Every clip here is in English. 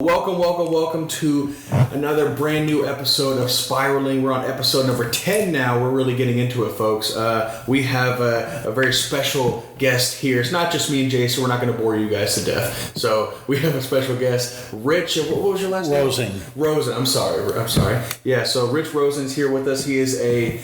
Welcome to another brand new episode of Spiraling. We're on episode number 10 now. We're really getting into it, folks. We have a very special guest here. It's not just me and Jason. We're not going to bore you guys to death. So we have a special guest, Rich. What was your last name? Rosen. I'm sorry. Yeah, so Rich Rosen's here with us. He is a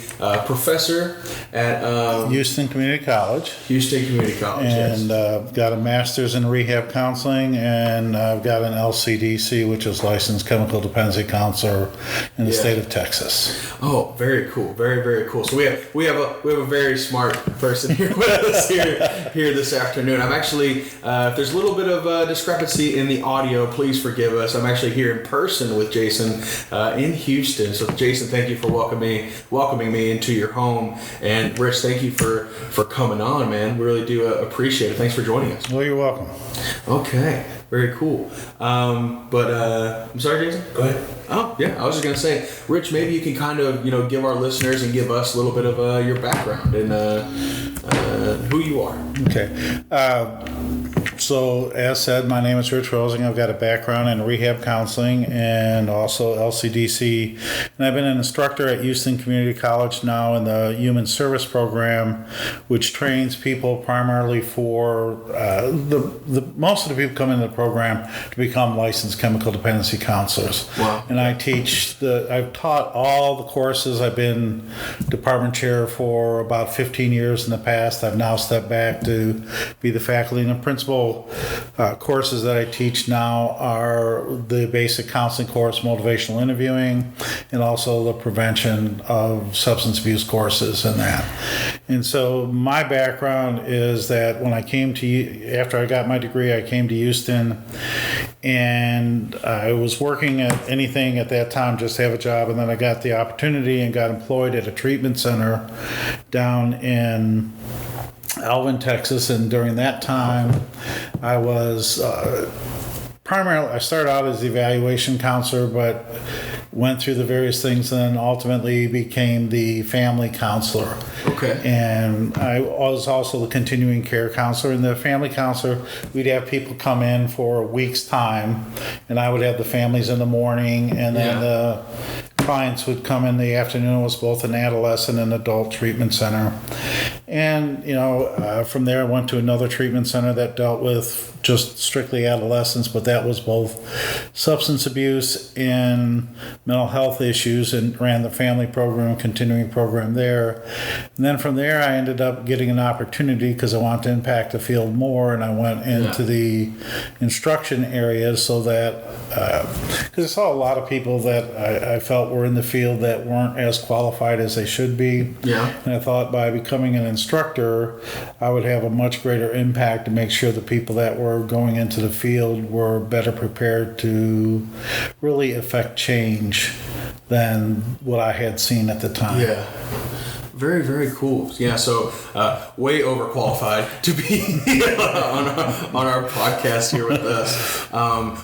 professor at Houston Community College. And got a master's in rehab counseling, and I've got an LCDC, which is licensed chemical dependency counselor in the state of Texas. Oh, very cool. Very cool. So we have a very smart person here with us here this afternoon. I'm actually if there's a little bit of discrepancy in the audio, please forgive us. I'm actually here in person with Jason in Houston. So Jason, thank you for welcoming me into your home, and Rich, thank you for coming on, man. We really do appreciate it. Thanks for joining us. Well, you're welcome. Okay, very cool. I'm sorry, Jason? Go ahead. Oh, yeah, I was just going to say, Rich, maybe you can kind of, give our listeners and give us a little bit of your background and who you are. Okay. So, as said, my name is Rich Rosing. I've got a background in rehab counseling and also LCDC. And I've been an instructor at Houston Community College now in the Human Service Program, which trains people primarily for most of the people come into the program to become licensed chemical dependency counselors. Wow. And I've taught all the courses. I've been department chair for about 15 years in the past. I've now stepped back to be the faculty and the principal. Courses that I teach now are the basic counseling course, motivational interviewing, and also the prevention of substance abuse courses and that. And so my background is that when after I got my degree, I came to Houston, and I was working at anything at that time just to have a job, and then I got the opportunity and got employed at a treatment center down in Alvin, Texas, and during that time, I was I started out as the evaluation counselor, but went through the various things and then ultimately became the family counselor. Okay. And I was also the continuing care counselor. And the family counselor, we'd have people come in for a week's time, and I would have the families in the morning, and then the clients would come in the afternoon. It was both an adolescent and adult treatment center. And, from there I went to another treatment center that dealt with just strictly adolescents, but that was both substance abuse and mental health issues, and ran the family program, continuing program there. And then from there I ended up getting an opportunity because I wanted to impact the field more, and I went into the instruction area so that, because I saw a lot of people that I felt were in the field that weren't as qualified as they should be. Yeah. And I thought by becoming an instructor, I would have a much greater impact to make sure the people that were going into the field were better prepared to really affect change than what I had seen at the time. Yeah. Very, very cool. Yeah, so way overqualified to be on our podcast here with us.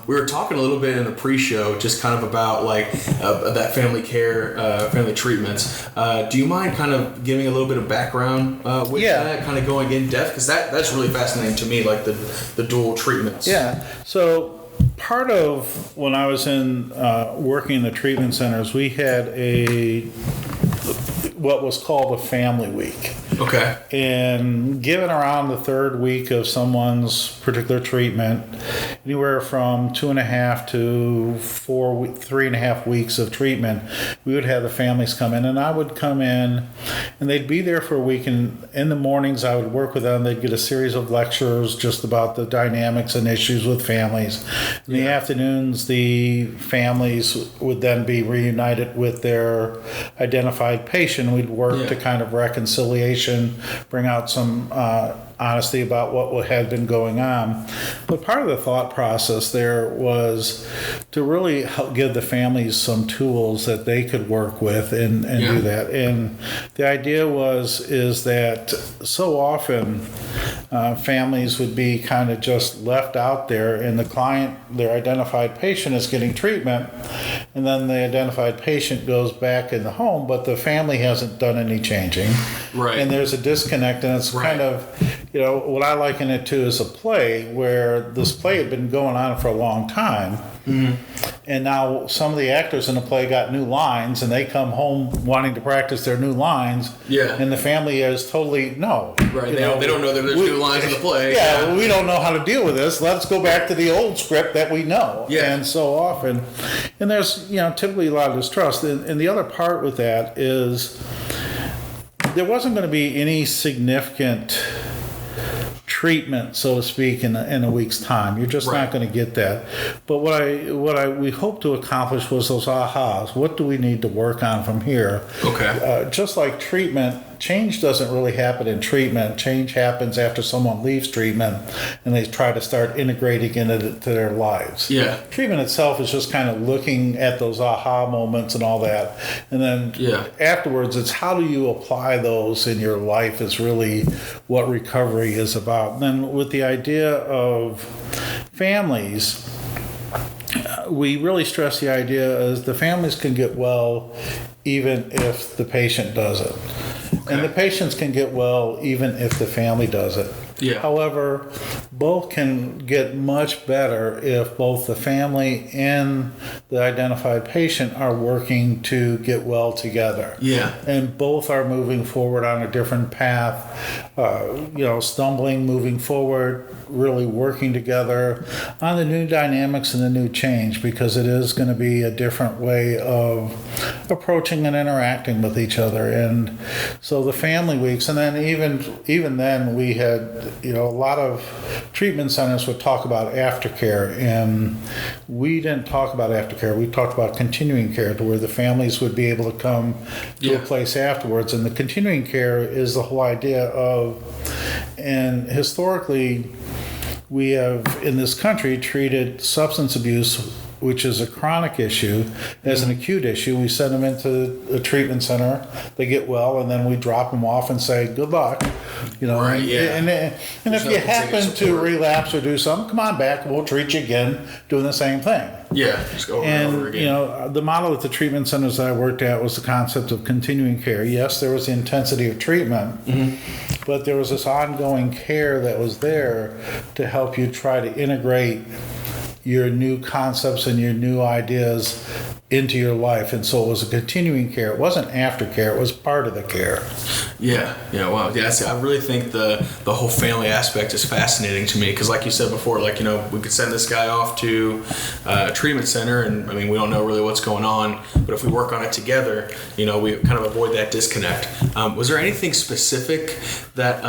We were talking a little bit in the pre-show, just kind of about that family care, family treatments. Do you mind kind of giving a little bit of background with that, kind of going in depth? Because that's really fascinating to me, like the dual treatments. Yeah. So part of when I was in working in the treatment centers, we had what was called a family week. Okay. And given around the third week of someone's particular treatment, anywhere from 2.5 to 3.5 weeks of treatment, we would have the families come in, and I would come in, and they'd be there for a week, and in the mornings I would work with them. They'd get a series of lectures just about the dynamics and issues with families. In the afternoons, the families would then be reunited with their identified patient. We'd work to kind of reconciliation, bring out some honesty about what had been going on. But part of the thought process there was to really help give the families some tools that they could work with and do that. And the idea is that so often families would be kind of just left out there, and the client, their identified patient, is getting treatment, and then the identified patient goes back in the home, but the family hasn't done any changing. Right. And there's a disconnect, and it's kind of, what I liken it to is a play where this play had been going on for a long time. And now some of the actors in the play got new lines, and they come home wanting to practice their new lines. Yeah. And the family is totally, no. Right. They don't know that there's new lines in the play. Yeah, well, we don't know how to deal with this. Let's go back to the old script that we know. Yeah. And so often, and there's, typically a lot of distrust. And the other part with that is there wasn't going to be any significant treatment, so to speak, in a week's time. You're just not going to get that. But we hope to accomplish was those ahas. What do we need to work on from here? Okay. Just like treatment, change doesn't really happen in treatment. Change happens after someone leaves treatment and they try to start integrating into their lives. Yeah. Treatment itself is just kind of looking at those aha moments and all that. And then afterwards, it's how do you apply those in your life is really what recovery is about. And then with the idea of families, we really stress the idea is the families can get well even if the patient doesn't. Okay. And the patients can get well even if the family doesn't. Yeah. However, both can get much better if both the family and the identified patient are working to get well together. Yeah. And both are moving forward on a different path, stumbling, moving forward, really working together on the new dynamics and the new change, because it is going to be a different way of approaching and interacting with each other. And so the family weeks, and then even then we had, a lot of treatment centers would talk about aftercare, and we didn't talk about aftercare. We talked about continuing care, to where the families would be able to come to a place afterwards. And the continuing care is the whole idea of, and historically, we have in this country treated substance abuse, which is a chronic issue, as an acute issue. We send them into a treatment center, they get well, and then we drop them off and say, good luck. Right, and if you happen to relapse or do something, come on back, we'll treat you again, doing the same thing. Yeah, just go over and over again. The model at the treatment centers that I worked at was the concept of continuing care. Yes, there was the intensity of treatment, but there was this ongoing care that was there to help you try to integrate your new concepts and your new ideas into your life. And so it was a continuing care. It wasn't aftercare. It was part of the care. Yeah. Wow. Yeah. I really think the whole family aspect is fascinating to me, because, like you said before, we could send this guy off to a treatment center, and we don't know really what's going on. But if we work on it together, we kind of avoid that disconnect. Was there anything specific that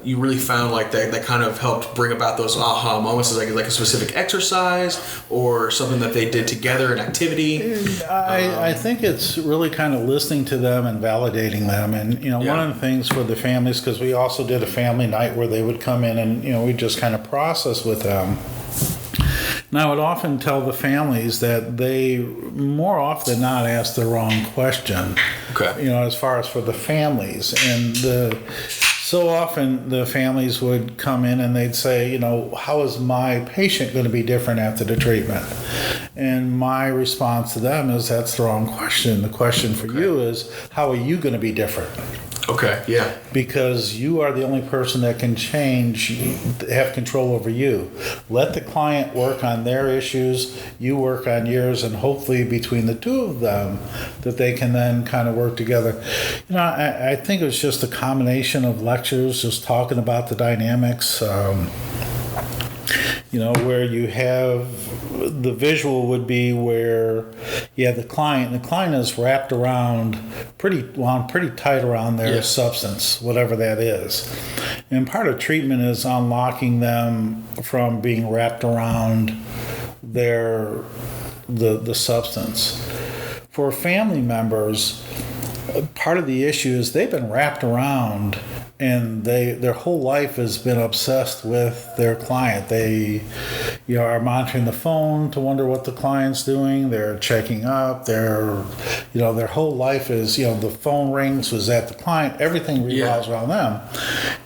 you really found that kind of helped bring about those aha moments? Is like a specific exercise or something that they did together, an activity? I think it's really kind of listening to them and validating them. And, one of the things for the families, because we also did a family night where they would come in and, we just kind of process with them. And I would often tell the families that they more often than not ask the wrong question. Okay. As far as for the families. And so often the families would come in and they'd say, how is my patient going to be different after the treatment? And my response to them is, that's the wrong question. The question for you is, how are you going to be different? Okay, yeah. Because you are the only person that can change, have control over you. Let the client work on their issues, you work on yours, and hopefully between the two of them that they can then kind of work together. I think it was just a combination of lectures, just talking about the dynamics, where you have the visual would be where you have the client is wrapped around pretty tight around their substance, whatever that is. And part of treatment is unlocking them from being wrapped around the substance. For family members, part of the issue is they've been wrapped around, and their whole life has been obsessed with their client. They are monitoring the phone to wonder what the client's doing. They're checking up. Their whole life is, the phone rings, was that the client? Everything revolves around them.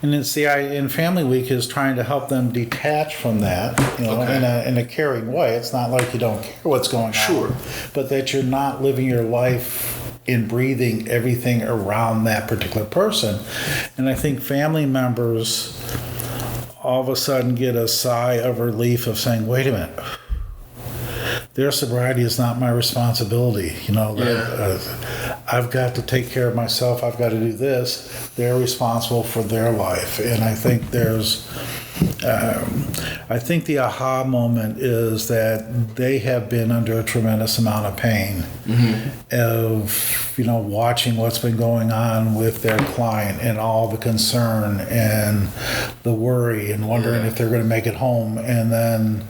And it's in Family Week is trying to help them detach from that, in a caring way. It's not like you don't care what's going on, but that you're not living your life in breathing everything around that particular person. And I think family members all of a sudden get a sigh of relief of saying, wait a minute, their sobriety is not my responsibility. I've got to take care of myself. I've got to do this. They're responsible for their life. And I think I think the aha moment is that they have been under a tremendous amount of pain of, watching what's been going on with their client and all the concern and the worry and wondering if they're going to make it home. And then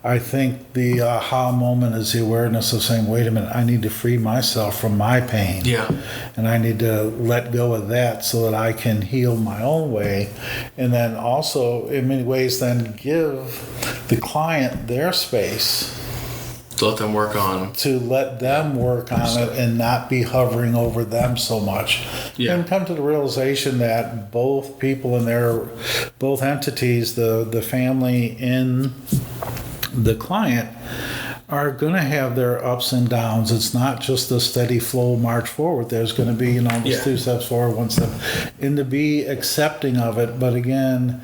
I think the aha moment is the awareness of saying, wait a minute, I need to free myself from my pain. Yeah. And I need to let go of that so that I can heal my own way. And then also, in many ways, then give the client their space to let them work on it and not be hovering over them so much. Yeah. And come to the realization that both people and both entities, the family and the client, are going to have their ups and downs. It's not just a steady flow march forward. There's going to be, just 2 steps forward, 1 step, and to be accepting of it. But again,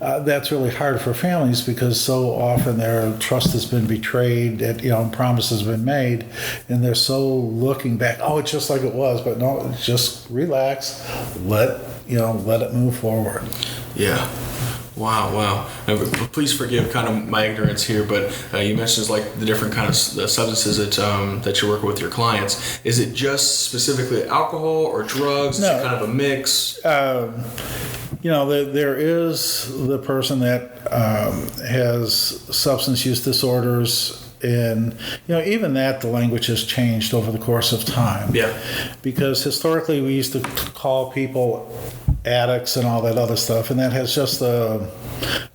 that's really hard for families because so often their trust has been betrayed, and promises have been made, and they're so looking back. Oh, it's just like it was, but no, just relax, let it move forward. Yeah. Wow. Now, please forgive kind of my ignorance here, but you mentioned like the different kind of substances that you're working with your clients. Is it just specifically alcohol or drugs? No. Is it kind of a mix? There is the person that has substance use disorders. And, even that, the language has changed over the course of time. Yeah. Because historically we used to call people addicts and all that other stuff, and that has just a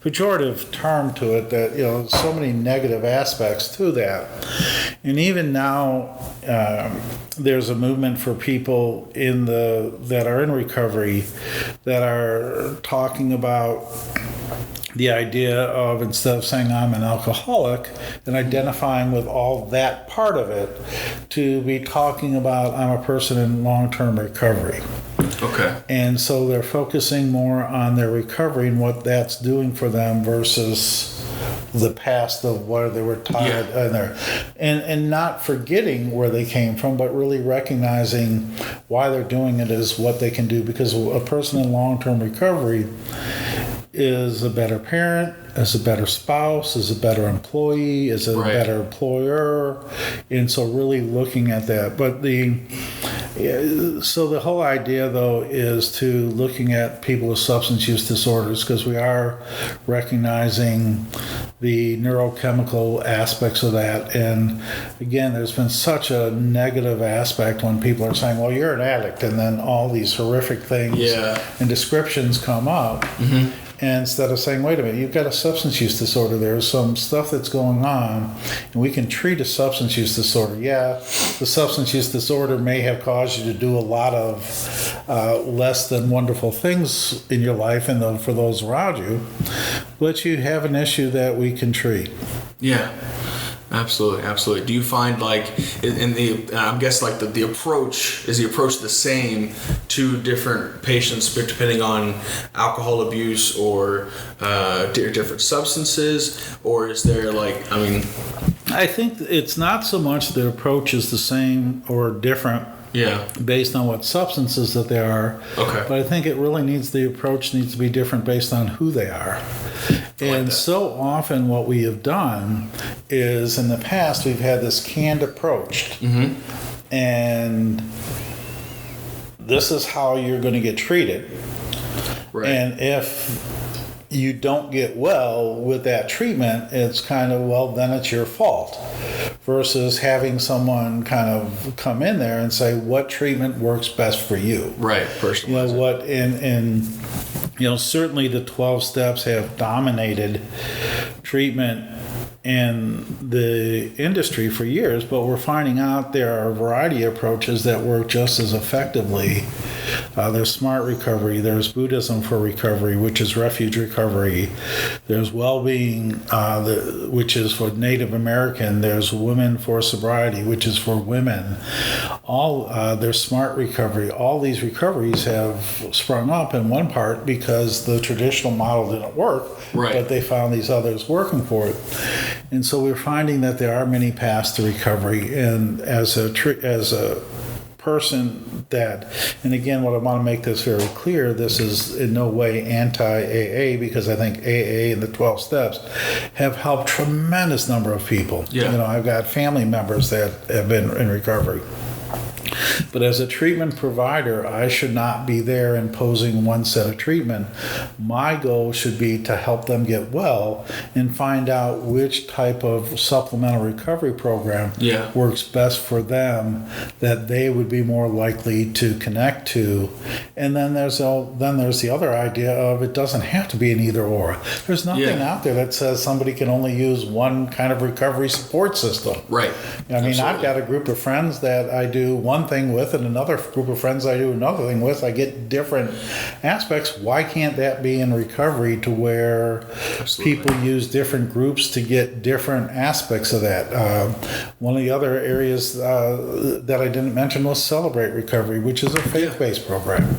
pejorative term to it that, so many negative aspects to that. And even now, there's a movement for people that are in recovery that are talking about the idea of, instead of saying I'm an alcoholic and identifying with all that part of it, to be talking about I'm a person in long-term recovery. Okay. And so they're focusing more on their recovery and what that's doing for them versus the past of where they were tired in there. And not forgetting where they came from, but really recognizing why they're doing it is what they can do, because a person in long-term recovery is a better parent, is a better spouse, is a better employee, is a better employer, and so really looking at that. But the whole idea, though, is to looking at people with substance use disorders, because we are recognizing the neurochemical aspects of that. And again, there's been such a negative aspect when people are saying, well, you're an addict, and then all these horrific things and descriptions come up. Mm-hmm. And instead of saying, wait a minute, you've got a substance use disorder, there's some stuff that's going on, and we can treat a substance use disorder. Yeah, the substance use disorder may have caused you to do a lot of less than wonderful things in your life and for those around you, but you have an issue that we can treat. Yeah. Absolutely. Do you find like I'm guessing like the approach the same to different patients depending on alcohol abuse or different substances, or is there I think it's not so much the approach is the same or different. Yeah. Based on what substances that they are. Okay. But I think the approach needs to be different based on who they are. And so often what we have done is in the past we've had this canned approach. Mm-hmm. And this is how you're going to get treated. Right. And if you don't get well with that treatment, it's kind of, well, then it's your fault. Versus having someone kind of come in there and say, what treatment works best for you? Right, personally. Certainly the 12 steps have dominated treatment in the industry for years, but we're finding out there are a variety of approaches that work just as effectively. There's smart recovery, there's Buddhism for recovery, which is refuge recovery. There's well-being, which is for Native American. There's Women for Sobriety, which is for women. There's Smart Recovery. All these recoveries have sprung up in one part because the traditional model didn't work, right. But they found these others working for it. And so we're finding that there are many paths to recovery. And as a person that, and again, what I want to make this very clear, this is in no way anti-AA, because I think AA and the 12 steps have helped tremendous number of people. Yeah. I've got family members that have been in recovery. But as a treatment provider, I should not be there imposing one set of treatment. My goal should be to help them get well and find out which type of supplemental recovery program works best for them, that they would be more likely to connect to. And then there's the other idea of it doesn't have to be an either or. There's nothing out there that says somebody can only use one kind of recovery support system. Right. I mean, I've got a group of friends that I do one thing with, and another group of friends I do another thing with. I get different aspects. Why can't that be in recovery to where people use different groups to get different aspects of that? One of the other areas that I didn't mention was Celebrate Recovery, which is a faith-based program.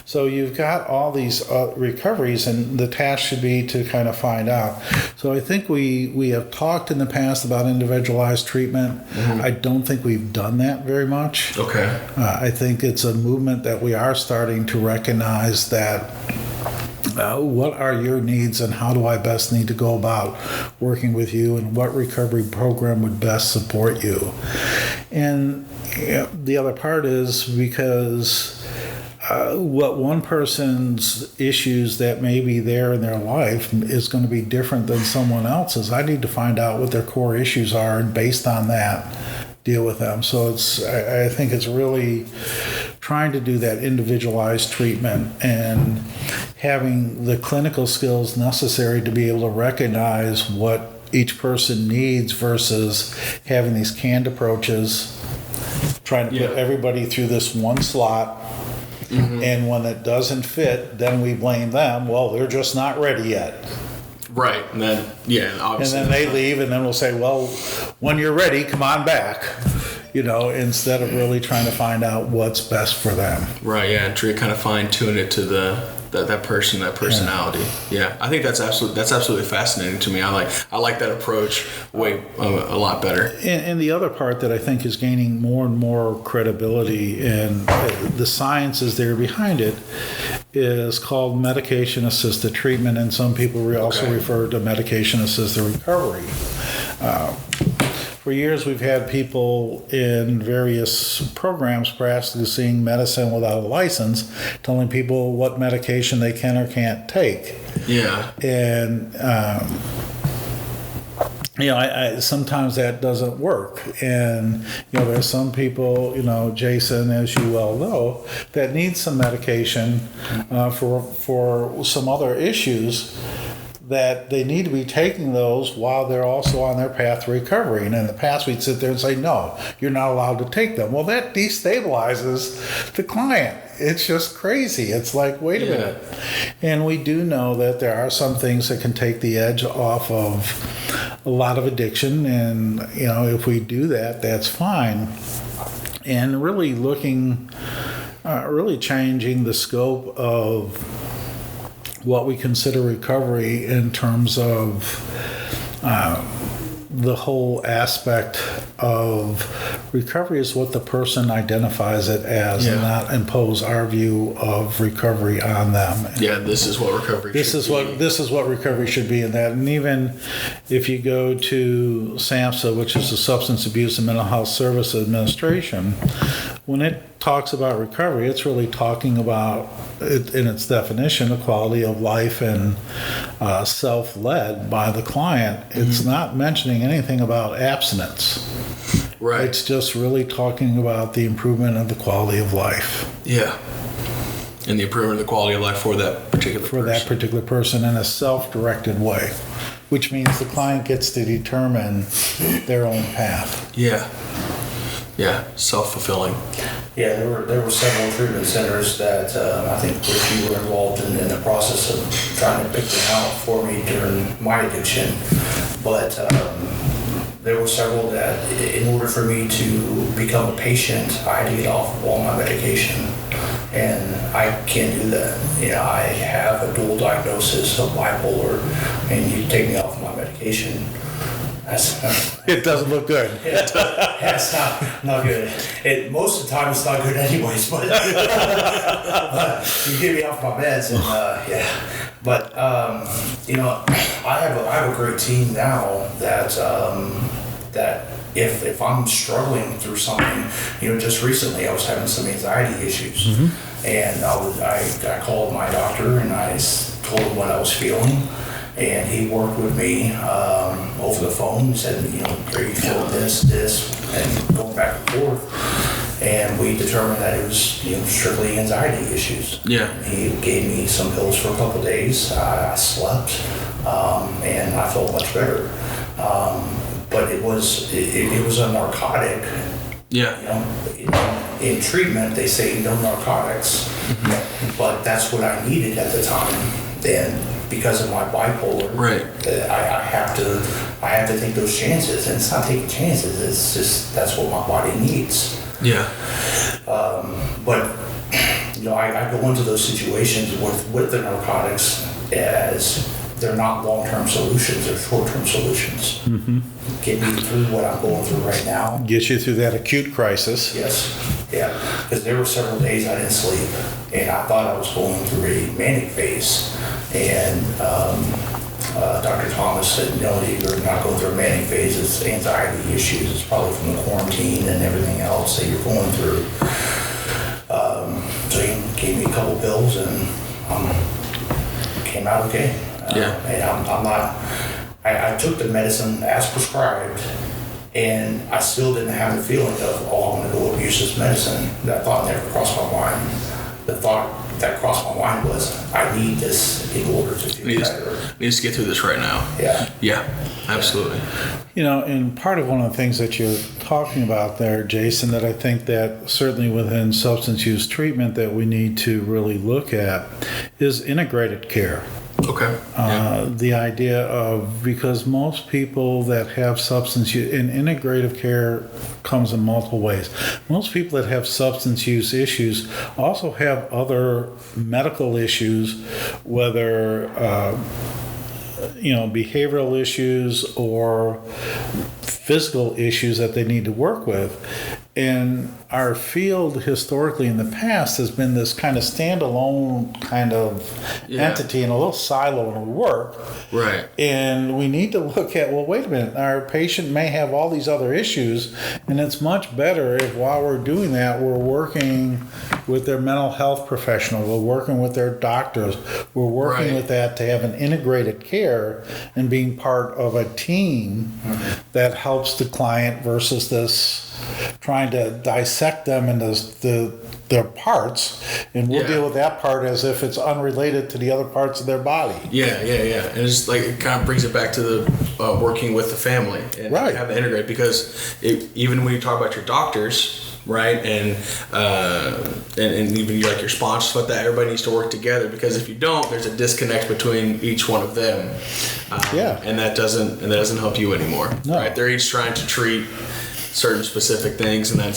So you've got all these recoveries, and the task should be to kind of find out. So I think we have talked in the past about individualized treatment. Mm-hmm. I don't think we've done that very much. Okay. I think it's a movement that we are starting to recognize that what are your needs and how do I best need to go about working with you, and what recovery program would best support you. And the other part is because what one person's issues that may be there in their life is going to be different than someone else's. I need to find out what their core issues are, and based on that, deal with them. So I think it's really trying to do that individualized treatment and having the clinical skills necessary to be able to recognize what each person needs versus having these canned approaches, trying to put everybody through this one slot. Mm-hmm. And when it doesn't fit, then we blame them. Well, they're just not ready yet. Right. And then, obviously. And then they leave, and then we'll say, well, when you're ready, come on back. Instead of really trying to find out what's best for them. Right, yeah, and try to kind of fine-tune it to that person, that personality. Yeah, I think that's absolutely fascinating to me. I like that approach a lot better. And the other part that I think is gaining more and more credibility, and the science is there behind it, is called medication-assisted treatment, and some people also refer to medication-assisted recovery. For years, we've had people in various programs practicing medicine without a license, telling people what medication they can or can't take. Yeah. And, I sometimes that doesn't work. And, there's some people, Jason, as you well know, that need some medication for some other issues, that they need to be taking those while they're also on their path to recovery. And in the past, we'd sit there and say, no, you're not allowed to take them. Well, that destabilizes the client. It's just crazy. It's like, wait a minute. And we do know that there are some things that can take the edge off of a lot of addiction. And, if we do that, that's fine. And really really changing the scope of what we consider recovery in terms of the whole aspect of recovery is what the person identifies it as, and not impose our view of recovery on them. This is what recovery should be. This is what recovery should be in that. And even if you go to SAMHSA, which is the Substance Abuse and Mental Health Service Administration, when it talks about recovery, it's really talking about, in its definition, a quality of life and self-led by the client. Mm-hmm. It's not mentioning anything about abstinence. Right. It's just really talking about the improvement of the quality of life. Yeah. And the improvement of the quality of life for that particular person in a self-directed way, which means the client gets to determine their own path. Yeah. self-fulfilling. Yeah, there were several treatment centers that I think Rich, you were involved in the process of trying to pick them out for me during my addiction. But there were several that, in order for me to become a patient, I had to get off of all my medication. And I can't do that. I have a dual diagnosis of bipolar, and you take me off my medication. It doesn't look good. It's not good. Most of the time it's not good anyways, but, but you get me off my meds and But I have a great team now that if I'm struggling through something, just recently I was having some anxiety issues, and I called my doctor and I told him what I was feeling. And he worked with me over the phone and said, are you feeling this, and going back and forth. And we determined that it was, strictly anxiety issues. Yeah. And he gave me some pills for a couple of days. I slept, and I felt much better. But it was a narcotic. Yeah. In treatment, they say no narcotics, but that's what I needed at the time. And because of my bipolar, right? I have to take those chances, and it's not taking chances. It's just that's what my body needs. Yeah. But I go into those situations with the narcotics as they're not long-term solutions; they're short-term solutions. Get me through what I'm going through right now. Get you through that acute crisis. Yes. Yeah. Because there were several days I didn't sleep, and I thought I was going through a manic phase. And Dr. Thomas said, no, you're not going through a manic phase. It's anxiety issues. It's probably from the quarantine and everything else that you're going through. So he gave me a couple pills and came out okay. And I'm not. I took the medicine as prescribed, and I still didn't have the feeling of, I'm going to go abuse this medicine. That thought never crossed my mind. The thought that crossed my mind was, I need this in order to feel better. Needs to get through this right now. Yeah, absolutely. And part of one of the things that you're talking about there, Jason, that I think that certainly within substance use treatment that we need to really look at is integrated care. Okay. The idea of, because most people that have substance use, and integrative care comes in multiple ways. Most people that have substance use issues also have other medical issues, whether behavioral issues or physical issues that they need to work with. And our field historically in the past has been this kind of standalone kind of entity in a little silo in work. Right. And we need to look at, wait a minute, our patient may have all these other issues, and it's much better if while we're doing that, we're working with their mental health professional, we're working with their doctors, we're working with that to have an integrated care and being part of a team that helps the client versus this trying to dissect them into their parts, and we'll deal with that part as if it's unrelated to the other parts of their body. And it's like, it kind of brings it back to the working with the family and have to integrate, because even when you talk about your doctors, right, and even like your sponsors, like that, everybody needs to work together, because if you don't, there's a disconnect between each one of them, and that doesn't help you anymore. Right? They're each trying to treat certain specific things, and that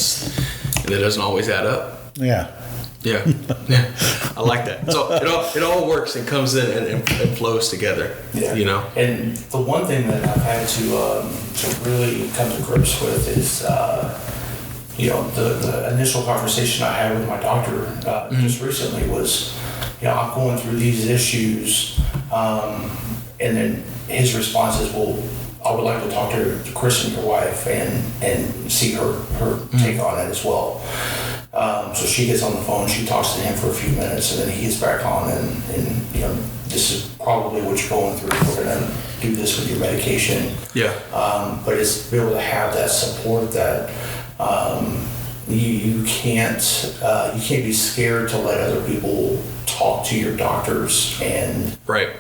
doesn't always add up. Yeah. I like that. So it all works and comes in and flows together. And the one thing that I've had to really come to grips with is the initial conversation I had with my doctor just recently was, I'm going through these issues, and then his response is, well, I would like to talk to Kristen, your wife, and see her take on it as well. So she gets on the phone, she talks to him for a few minutes, and then he gets back on, and this is probably what you're going through. We're going to do this with your medication. But it's to be able to have that support that you can't be scared to let other people talk to your doctors and provide.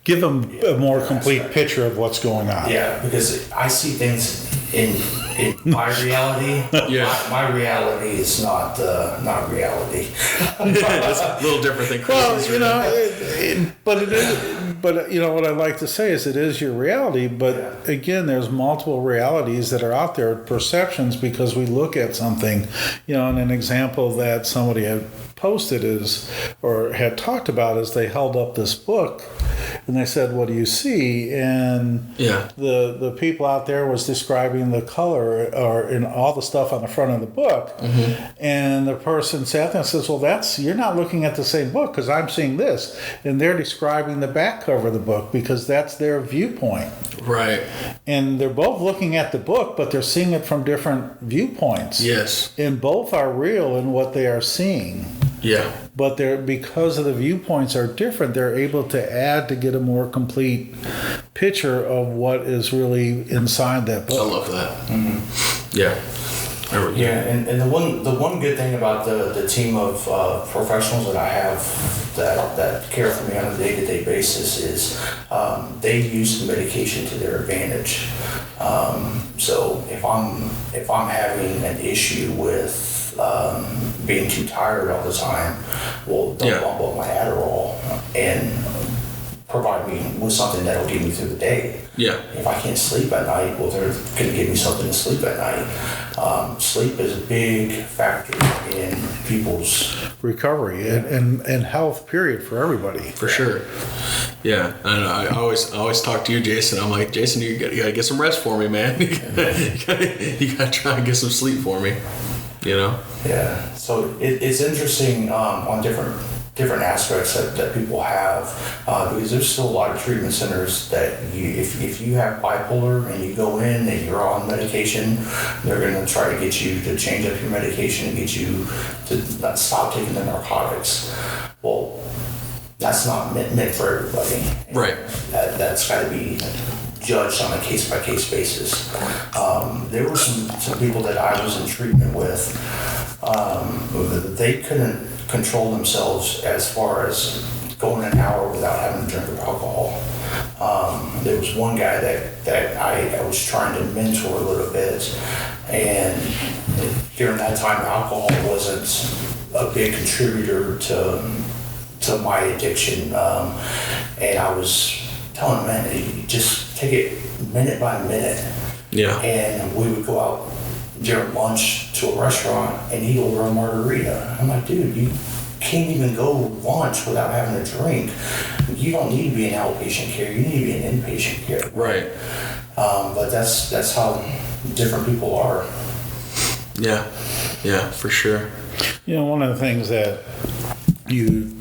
Give them a more complete picture of what's going on. Yeah, because I see things in my reality, my reality is not reality. It's a little different than Chris's. Well, but it is. But what I like to say is it is your reality. But again, there's multiple realities that are out there, perceptions, because we look at something. And an example that somebody had posted or had talked about is they held up this book and they said, "What do you see?" And the people out there was describing the color and all the stuff on the front of the book. Mm-hmm. And the person sat there and says, "Well, you're not looking at the same book because I'm seeing this." And they're describing the back cover of the book because that's their viewpoint. Right. And they're both looking at the book, but they're seeing it from different viewpoints. Yes. And both are real in what they are seeing. Yeah. But because of the viewpoints are different, they're able to add to get a more complete picture of what is really inside that book. I love that. Mm-hmm. Yeah. Yeah, and the one good thing about the team of professionals that I have that care for me on a day-to-day basis is they use the medication to their advantage. So if I'm having an issue with being too tired all the time, well, they'll bump up my Adderall and provide me with something that'll get me through the day. Yeah. If I can't sleep at night, well, they're going to give me something to sleep at night. Sleep is a big factor in people's recovery and health, period, for everybody. For sure. Yeah, and I always talk to you, Jason. I'm like, Jason, you gotta get some rest for me, man. you gotta try and get some sleep for me. Yeah. So it's interesting on different aspects that people have because there's still a lot of treatment centers that if you have bipolar and you go in and you're on medication, they're going to try to get you to change up your medication and get you to not stop taking the narcotics. Well, that's not meant for everybody. Right. That's got to be judged on a case-by-case basis. There were some people that I was in treatment with, they couldn't control themselves as far as going an hour without having a drink of alcohol. There was one guy that I was trying to mentor a little bit, and during that time alcohol wasn't a big contributor to my addiction, and I was telling him, man, you just take it minute by minute. Yeah. And we would go out during lunch to a restaurant and he'd order a margarita. I'm like, dude, you can't even go lunch without having a drink. You don't need to be in outpatient care. You need to be in inpatient care. Right. But that's how different people are. Yeah. Yeah, for sure. One of the things that you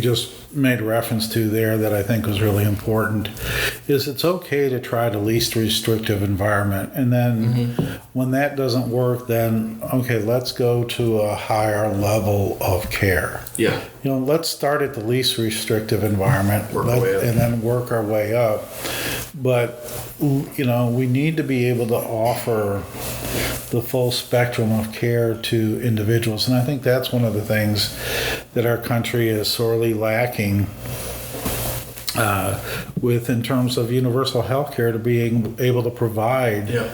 just made reference to there that I think was really important is it's okay to try the least restrictive environment, and then when that doesn't work, then okay, let's go to a higher level of care. Yeah. Let's start at the least restrictive environment and then work our way up. But we need to be able to offer the full spectrum of care to individuals, and I think that's one of the things that our country is sorely lacking with in terms of universal health care, to being able to provide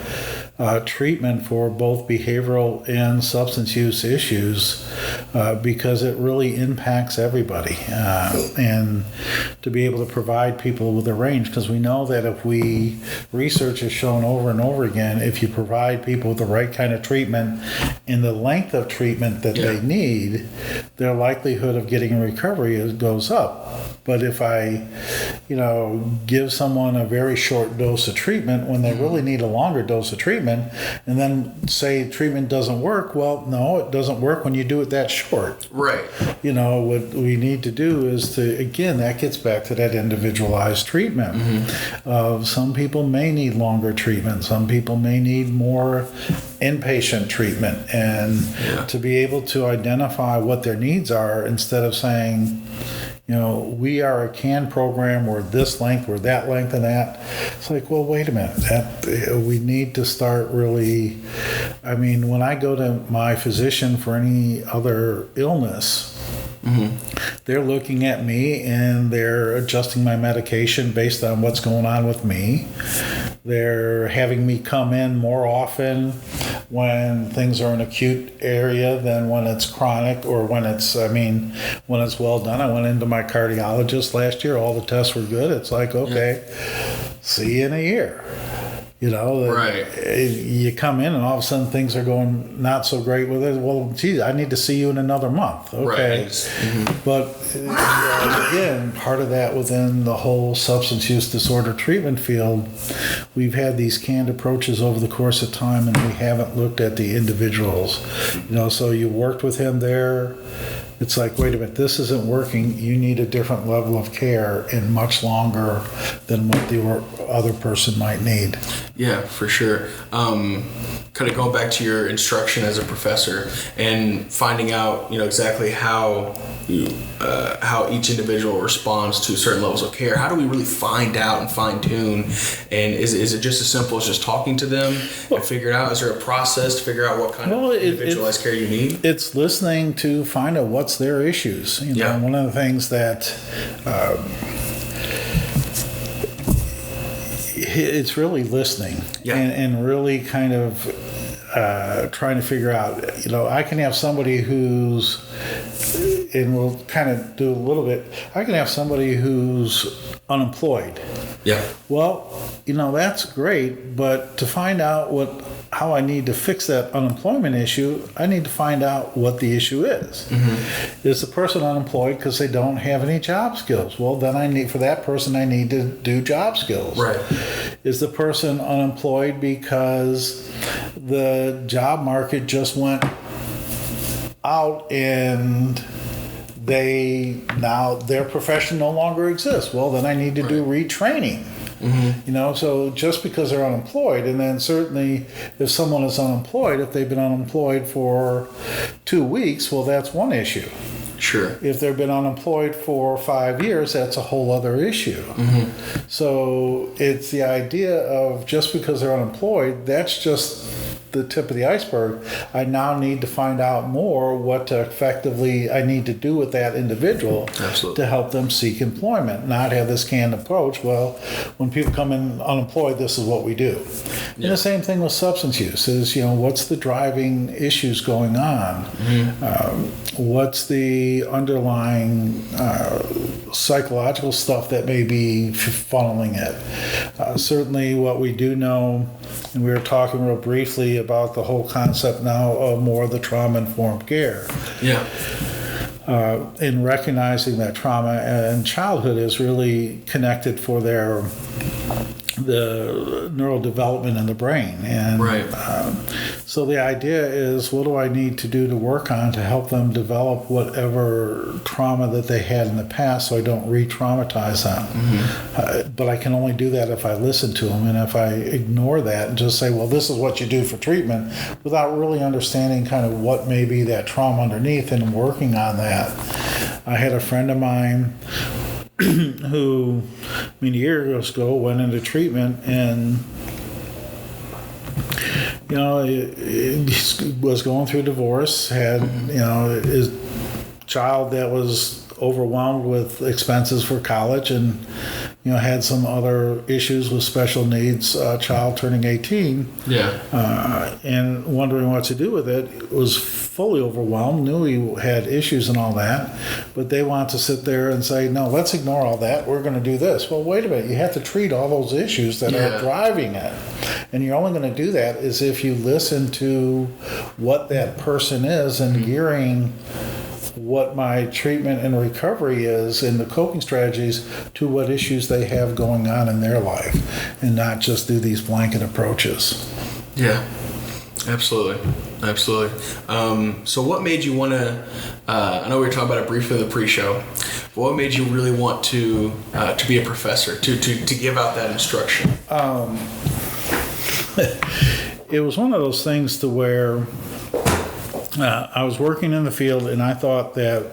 treatment for both behavioral and substance use issues, because it really impacts everybody, and to be able to provide people with a range, because we know that research has shown over and over again, if you provide people with the right kind of treatment and the length of treatment that they need, their likelihood of getting recovery goes up. But if I, give someone a very short dose of treatment when they really need a longer dose of treatment, and then say treatment doesn't work, well, no, it doesn't work when you do it that short. Right. What we need to do is that gets back to that individualized treatment. Some people may need longer treatment. Some people may need more inpatient treatment, and to be able to identify what their needs are instead of saying, we are a CAN program, we're this length, we're that length and that. It's like, well, wait a minute. We need to start really, when I go to my physician for any other illness, they're looking at me and they're adjusting my medication based on what's going on with me. They're having me come in more often when things are an acute area than when it's chronic or when it's well done. I went into my cardiologist last year. All the tests were good. It's like, okay, see you in a year. Right. You come in and all of a sudden things are going not so great with it. Well, geez, I need to see you in another month. Okay. Right. Mm-hmm. But again, part of that within the whole substance use disorder treatment field, we've had these canned approaches over the course of time and we haven't looked at the individuals. So you worked with him there. It's like, wait a minute, this isn't working. You need a different level of care and much longer than what the other person might need. Yeah, for sure. Kind of going back to your instruction as a professor and finding out, exactly how each individual responds to certain levels of care. How do we really find out and fine tune? And is it just as simple as just talking to them and figure it out? Is there a process to figure out what kind of individualized care you need? It's listening to find out what's their issues. One of the things that it's really listening and really kind of trying to figure out, I can have somebody who's, and we'll kind of do a little bit, I can have somebody who's unemployed. Yeah. Well, that's great, but to find out how I need to fix that unemployment issue, I need to find out what the issue is. Mm-hmm. Is the person unemployed because they don't have any job skills? Well, then I need to do job skills. Right. Is the person unemployed because the job market just went out and their profession no longer exists? Well, then I need to do retraining. Mm-hmm. So just because they're unemployed, and then certainly if someone is unemployed, if they've been unemployed for 2 weeks, well, that's one issue. Sure. If they've been unemployed for 5 years, that's a whole other issue. Mm-hmm. So it's the idea of just because they're unemployed, that's just the tip of the iceberg. I now need to find out more what I need to do with that individual. Absolutely. To help them seek employment, not have this canned approach. Well, when people come in unemployed, this is what we do. Yeah. And the same thing with substance use is, what's the driving issues going on? Mm-hmm. What's the underlying psychological stuff that may be funneling it? Certainly what we do know, and we were talking real briefly about the whole concept now of more of the trauma-informed care. Yeah. In recognizing that trauma and childhood is really connected for the neural development in the brain. And right. So the idea is, what do I need to do to work on to help them develop whatever trauma that they had in the past so I don't re-traumatize them? Mm-hmm. But I can only do that if I listen to them. And if I ignore that and just say, well, this is what you do for treatment, without really understanding kind of what may be that trauma underneath and working on that. I had a friend of mine who, years ago, went into treatment and, he was going through divorce, had, his child that was overwhelmed with expenses for college and, had some other issues with special needs, child turning 18. Yeah. And wondering what to do with it, was fully overwhelmed, knew he had issues and all that, but they want to sit there and say, no, let's ignore all that, we're going to do this. Well, wait a minute, you have to treat all those issues that are driving it. And you're only going to do that is if you listen to what that person is and gearing what my treatment and recovery is and the coping strategies to what issues they have going on in their life, and not just do these blanket approaches. Yeah, absolutely. So what made you want to, I know we were talking about it briefly in the pre-show, but what made you really want to be a professor, to give out that instruction? It was one of those things to where I was working in the field, and I thought that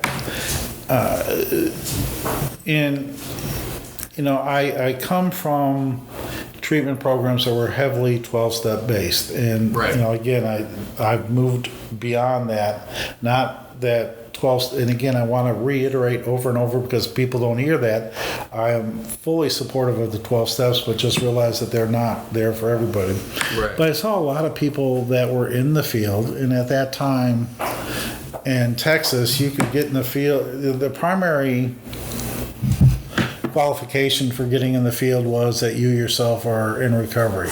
I come from treatment programs that were heavily 12-step based, and right. Again, I've moved beyond that. Not that 12, and again, I want to reiterate over and over because people don't hear that. I am fully supportive of the 12 steps, but just realize that they're not there for everybody. Right. But I saw a lot of people that were in the field, and at that time in Texas, you could get in the field. The primary qualification for getting in the field was that you yourself are in recovery.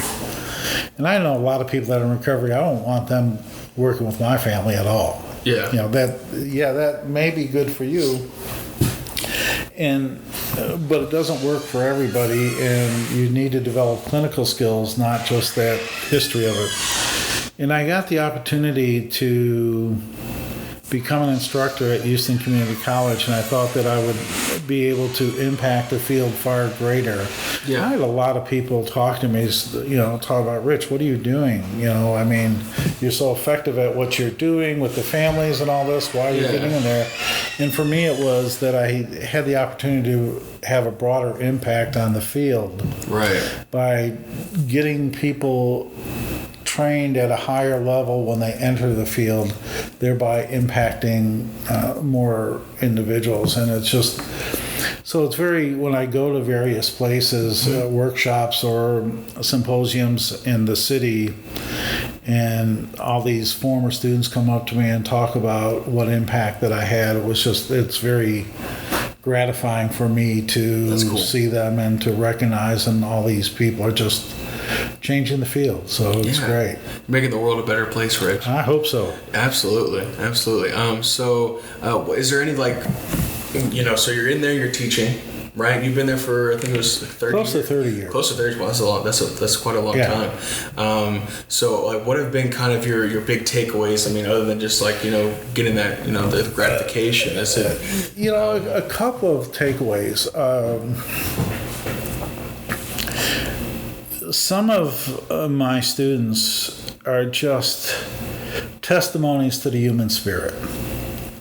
And I know a lot of people that are in recovery, I don't want them working with my family at all. Yeah. That may be good for you. And but it doesn't work for everybody, and you need to develop clinical skills, not just that history of it. And I got the opportunity to become an instructor at Houston Community College, and I thought that I would be able to impact the field far greater. Yeah. I had a lot of people talk to me, talk about, Rich, what are you doing? You're so effective at what you're doing with the families and all this. Why are you getting in there? And for me, it was that I had the opportunity to have a broader impact on the field. Right. By getting people trained at a higher level when they enter the field, thereby impacting more individuals. And it's just, so it's very, when I go to various places, workshops or symposiums in the city, and all these former students come up to me and talk about what impact that I had, it's very gratifying for me to see them and to recognize, and all these people are just changing the field, so it's great. Making the world a better place, Rich. I hope so. Absolutely. Is there any so you're in there, you're teaching, right? You've been there for, I think it was 30 Close to 30 years. Close to 30. Well, that's a lot. That's quite a long time. What have been kind of your big takeaways? I mean, other than just getting that, the gratification. Is it? A couple of takeaways. Some of my students are just testimonies to the human spirit.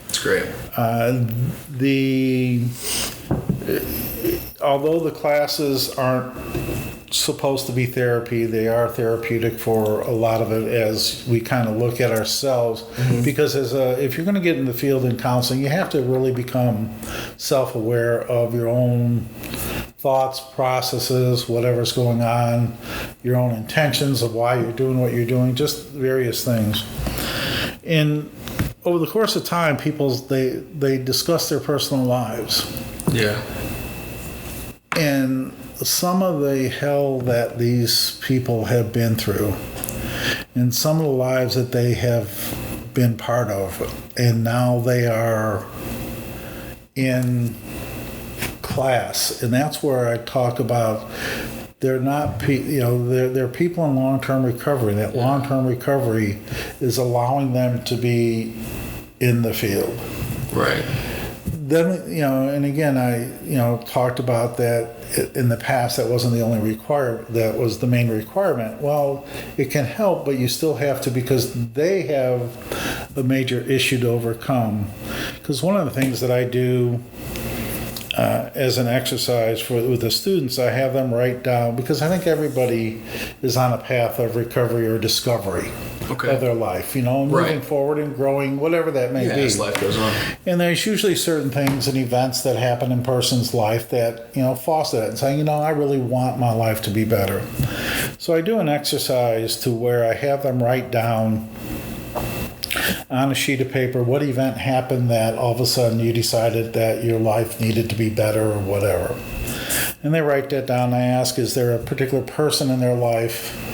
It's great. Although the classes aren't supposed to be therapy, they are therapeutic for a lot of it as we kind of look at ourselves. Mm-hmm. Because if you're going to get in the field in counseling, you have to really become self-aware of your own thoughts, processes, whatever's going on, your own intentions of why you're doing what you're doing, just various things. And over the course of time, they discuss their personal lives. Yeah. And some of the hell that these people have been through, and some of the lives that they have been part of, and now they are in class, and that's where I talk about they're not, they're people in long-term recovery. That long-term recovery is allowing them to be in the field. Right. Then, and again, I, talked about that in the past. That wasn't the only requirement. That was the main requirement. Well, it can help, but you still have to, because they have a major issue to overcome. Because one of the things that I do as an exercise with the students, I have them write down, because I think everybody is on a path of recovery or discovery of their life, moving forward and growing, whatever that may be. As life goes on. And there's usually certain things and events that happen in a person's life that, foster that and saying, I really want my life to be better. So I do an exercise to where I have them write down on a sheet of paper what event happened that all of a sudden you decided that your life needed to be better or whatever. And they write that down. I ask, is there a particular person in their life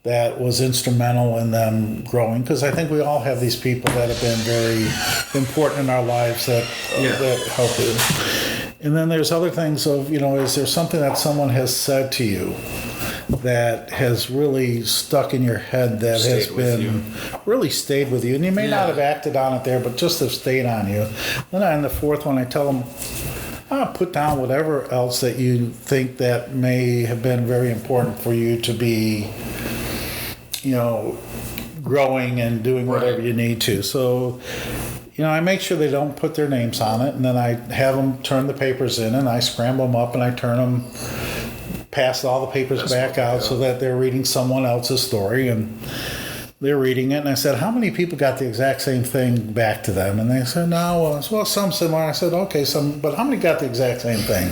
that was instrumental in them growing? Because I think we all have these people that have been very important in our lives that help you. And then there's other things of, is there something that someone has said to you that has really stuck in your head, that has been really stayed with you, and you may not have acted on it there, but just have stayed on you. Then on the fourth one, I tell them, put down whatever else that you think that may have been very important for you to be, growing and doing whatever you need to. So, I make sure they don't put their names on it, and then I have them turn the papers in, and I scramble them up, and I turn them, pass all the papers back out so that they're reading someone else's story. And they're reading it, and I said, how many people got the exact same thing back to them? And they said, no, well, some similar. I said, okay, some, but how many got the exact same thing?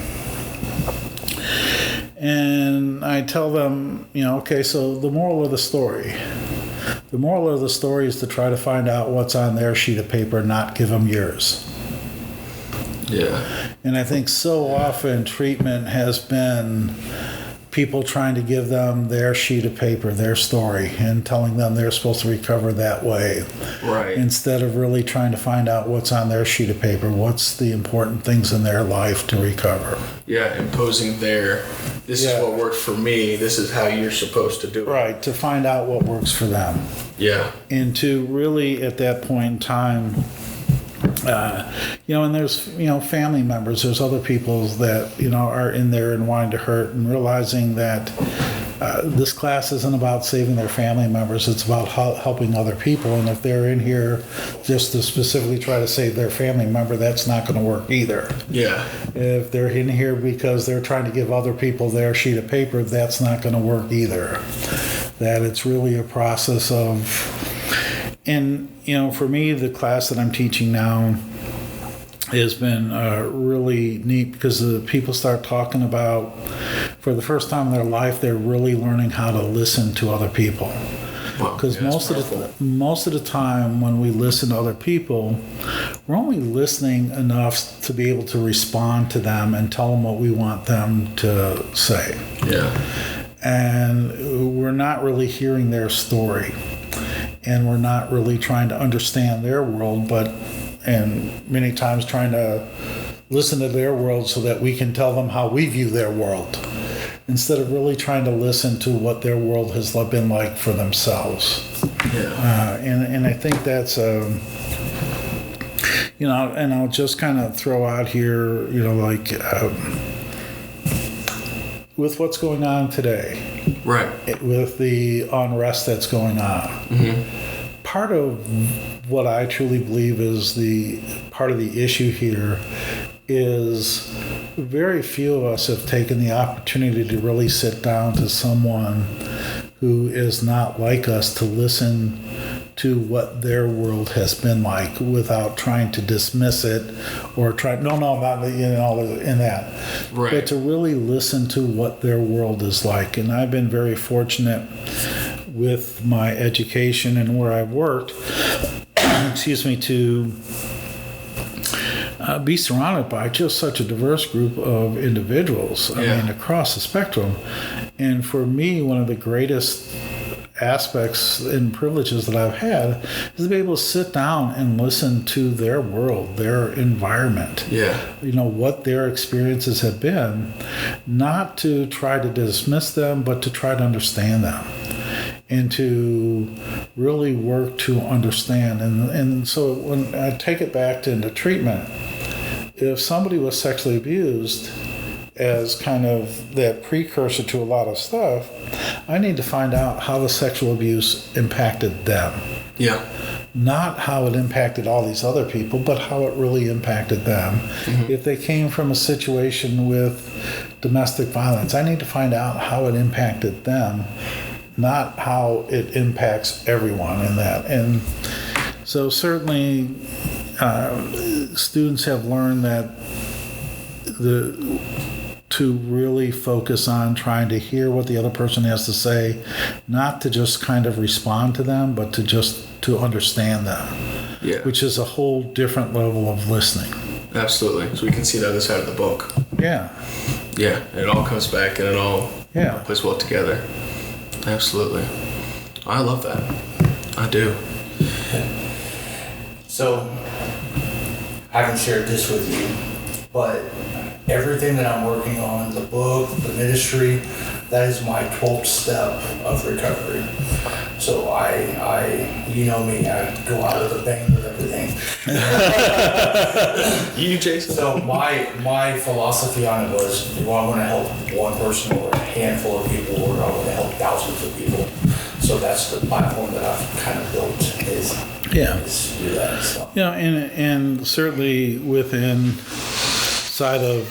And I tell them, okay, so the moral of the story. The moral of the story is to try to find out what's on their sheet of paper, not give them yours. Yeah. And I think so often treatment has been people trying to give them their sheet of paper, their story, and telling them they're supposed to recover that way. Right. Instead of really trying to find out what's on their sheet of paper, what's the important things in their life to recover. Yeah, imposing this is what worked for me, this is how you're supposed to do it. Right, to find out what works for them. Yeah. And to really, at that point in time, and there's, family members, there's other people that, are in there and wanting to hurt, and realizing that this class isn't about saving their family members, it's about helping other people. And if they're in here just to specifically try to save their family member, that's not going to work either. Yeah. If they're in here because they're trying to give other people their sheet of paper, that's not going to work either. That it's really a process of... And, for me, the class that I'm teaching now has been really neat, because the people start talking about, for the first time in their life, they're really learning how to listen to other people. Because most of the time when we listen to other people, we're only listening enough to be able to respond to them and tell them what we want them to say. Yeah. And we're not really hearing their story. And we're not really trying to understand their world, and many times trying to listen to their world so that we can tell them how we view their world, instead of really trying to listen to what their world has been like for themselves. Yeah. And I think that's and I'll just kind of throw out here, with what's going on today. Right. With the unrest that's going on. Mm-hmm. Part of what I truly believe is part of the issue here is very few of us have taken the opportunity to really sit down to someone who is not like us, to listen to what their world has been like without trying to dismiss it or not in that. Right. But to really listen to what their world is like. And I've been very fortunate with my education and where I've worked, to be surrounded by just such a diverse group of individuals, across the spectrum. And for me, one of the greatest aspects and privileges that I've had is to be able to sit down and listen to their world, their environment, what their experiences have been, not to try to dismiss them, but to try to understand them and to really work to understand. And so when I take it back into treatment, if somebody was sexually abused as kind of that precursor to a lot of stuff, I need to find out how the sexual abuse impacted them. Yeah. Not how it impacted all these other people, but how it really impacted them. Mm-hmm. If they came from a situation with domestic violence, I need to find out how it impacted them, not how it impacts everyone in that. And so certainly students have learned that to really focus on trying to hear what the other person has to say, not to just kind of respond to them, but to understand them, which is a whole different level of listening. Absolutely. So we can see the other side of the book. Yeah. Yeah, it all comes back and it all plays well together. Absolutely. I love that. I do. So, I haven't shared this with you, but everything that I'm working on, the book, the ministry, that is my 12th step of recovery. So you know me, I go out with a bang with everything. You, Jason? So my philosophy on it was, do I want to help one person or a handful of people, or do I want to help thousands of people? So that's the platform that I've kind of built is do that. So. And certainly within side of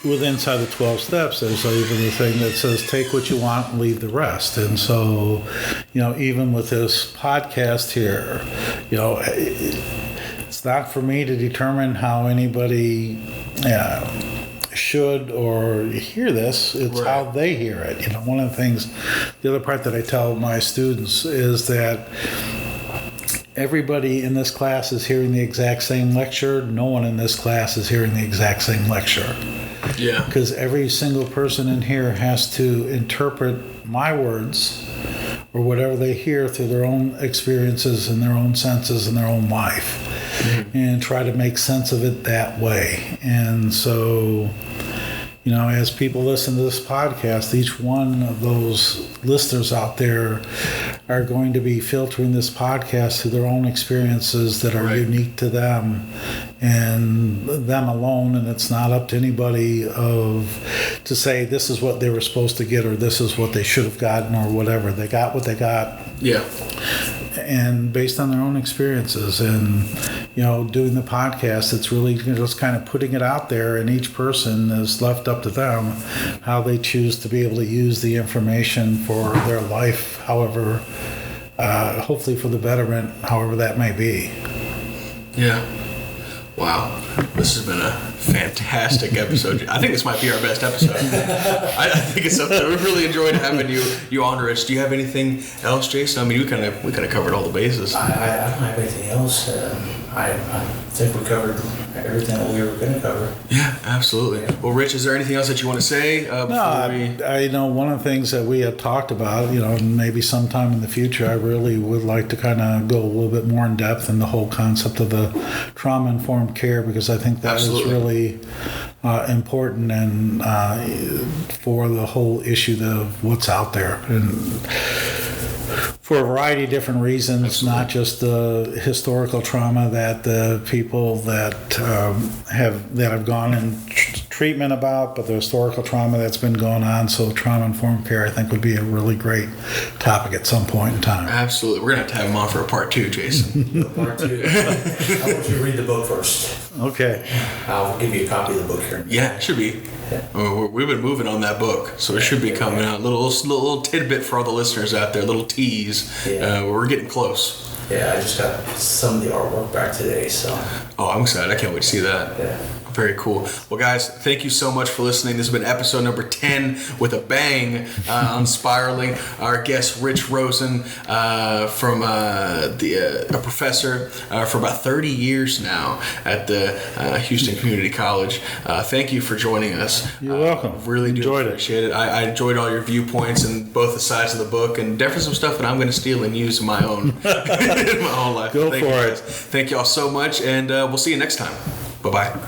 with inside the 12 steps, there's even the thing that says, take what you want and leave the rest. And so, even with this podcast here, it's not for me to determine how anybody should or hear this. It's right. how they hear it. One of the things, the other part that I tell my students is that everybody in this class is hearing the exact same lecture. No one in this class is hearing the exact same lecture. Yeah. Because every single person in here has to interpret my words or whatever they hear through their own experiences and their own senses and their own life, and try to make sense of it that way. And so, as people listen to this podcast, each one of those listeners out there are going to be filtering this podcast through their own experiences that are right. unique to them and them alone. And it's not up to anybody to say this is what they were supposed to get or this is what they should have gotten or whatever. They got what they got. Yeah. And based on their own experiences and, doing the podcast, it's really just kind of putting it out there, and each person is left up to them how they choose to be able to use the information for their life, however, hopefully for the betterment, however that may be. Yeah. Wow. This has been a fantastic episode. I think this might be our best episode. I think it's up there. We've really enjoyed having you on, Rich. Do you have anything else, Jason? I mean, we kind of covered all the bases. I don't have anything else. I think we covered everything that we were going to cover. Yeah, absolutely. Yeah. Well, Rich, is there anything else that you want to say before I know one of the things that we had talked about, maybe sometime in the future, I really would like to kind of go a little bit more in depth in the whole concept of the trauma-informed care, because I think that Absolutely. is really important and for the whole issue of what's out there. And for a variety of different reasons, Absolutely. not just the historical trauma that the people that have gone in treatment about, but the historical trauma that's been going on. So trauma-informed care, I think, would be a really great topic at some point in time. Absolutely. We're going to have him on for a part 2, Jason. Part 2. I want you to read the book first. Okay. I'll give you a copy of the book here. Yeah, it should be. We've been moving on that book, so it should be coming out. Little tidbit for all the listeners out there, little tease. Yeah. We're getting close. Yeah, I just got some of the artwork back today, so. Oh, I'm excited. I can't wait to see that. Yeah. Very cool. Well, guys, thank you so much for listening. This has been episode number 10 with a bang on Spiraling. Our guest, Rich Rosen, from a professor for about 30 years now at the Houston Community College. Thank you for joining us. You're welcome. Really do Enjoyed appreciate it. I enjoyed all your viewpoints and both the sides of the book, and definitely some stuff that I'm going to steal and use in my own in my own life. Go Thank for you it. guys. Thank you all so much, and we'll see you next time. Bye-bye.